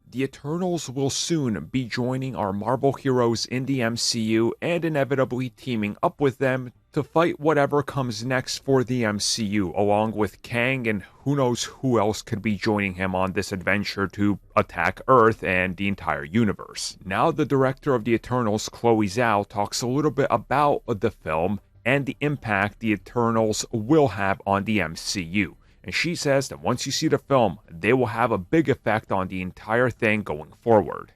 The Eternals will soon be joining our Marvel heroes in the MCU and inevitably teaming up with them to fight whatever comes next for the MCU, along with Kang and who knows who else could be joining him on this adventure to attack Earth and the entire universe. Now, the director of the Eternals, Chloe Zhao, talks a little bit about the film and the impact the Eternals will have on the MCU. And she says that once you see the film, they will have a big effect on the entire thing going forward.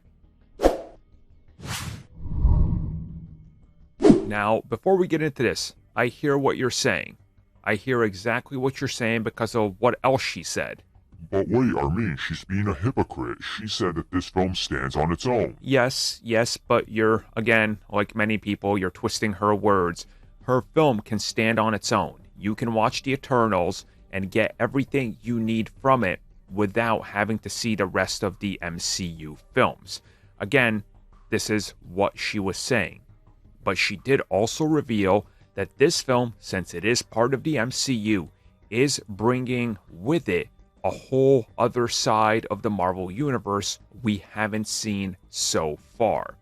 Now, before we get into this, I hear what you're saying. I hear exactly what you're saying because of what else she said. But wait, Armin, she's being a hypocrite. She said that this film stands on its own. Yes, but you're, again, like many people, you're twisting her words. Her film can stand on its own. You can watch The Eternals and get everything you need from it without having to see the rest of the MCU films. Again, this is what she was saying. But she did also reveal that this film, since it is part of the MCU, is bringing with it a whole other side of the Marvel Universe we haven't seen so far.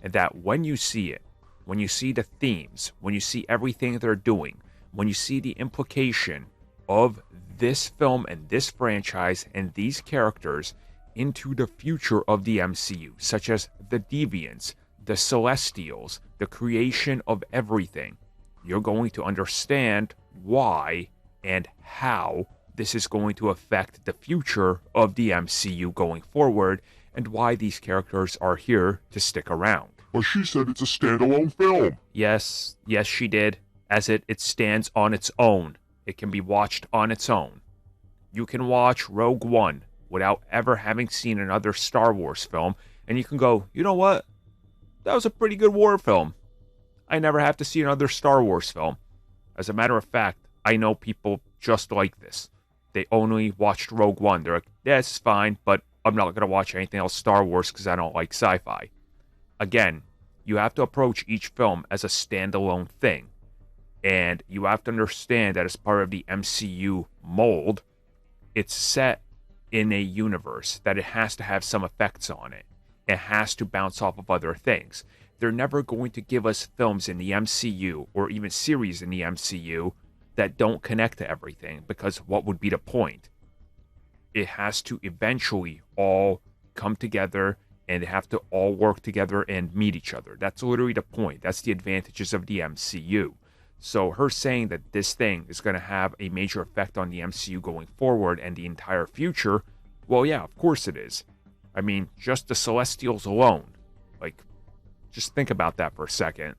And that when you see it, when you see the themes, when you see everything they're doing, when you see the implication of this film and this franchise and these characters into the future of the MCU, such as the Deviants, the Celestials, the creation of everything, you're going to understand why and how this is going to affect the future of the MCU going forward and why these characters are here to stick around. But she said it's a standalone film. Yes, she did, as it stands on its own. It can be watched on its own. You can watch Rogue One without ever having seen another Star Wars film, and you can go, you know what? That was a pretty good war film. I never have to see another Star Wars film. As a matter of fact, I know people just like this. They only watched Rogue One. They're like, yeah, it's fine, but I'm not going to watch anything else Star Wars because I don't like sci-fi. Again, you have to approach each film as a standalone thing. And you have to understand that as part of the MCU mold, it's set in a universe that it has to have some effects on it. It has to bounce off of other things. They're never going to give us films in the MCU or even series in the MCU that don't connect to everything, because what would be the point? It has to eventually all come together and they have to all work together and meet each other. That's literally the point. That's the advantages of the MCU. So her saying that this thing is going to have a major effect on the MCU going forward and the entire future, well, yeah, of course it is. I mean, just the Celestials alone. Like, just think about that for a second.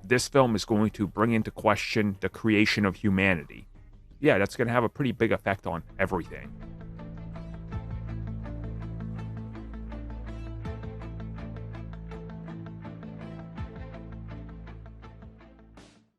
This film is going to bring into question the creation of humanity. Yeah, that's going to have a pretty big effect on everything.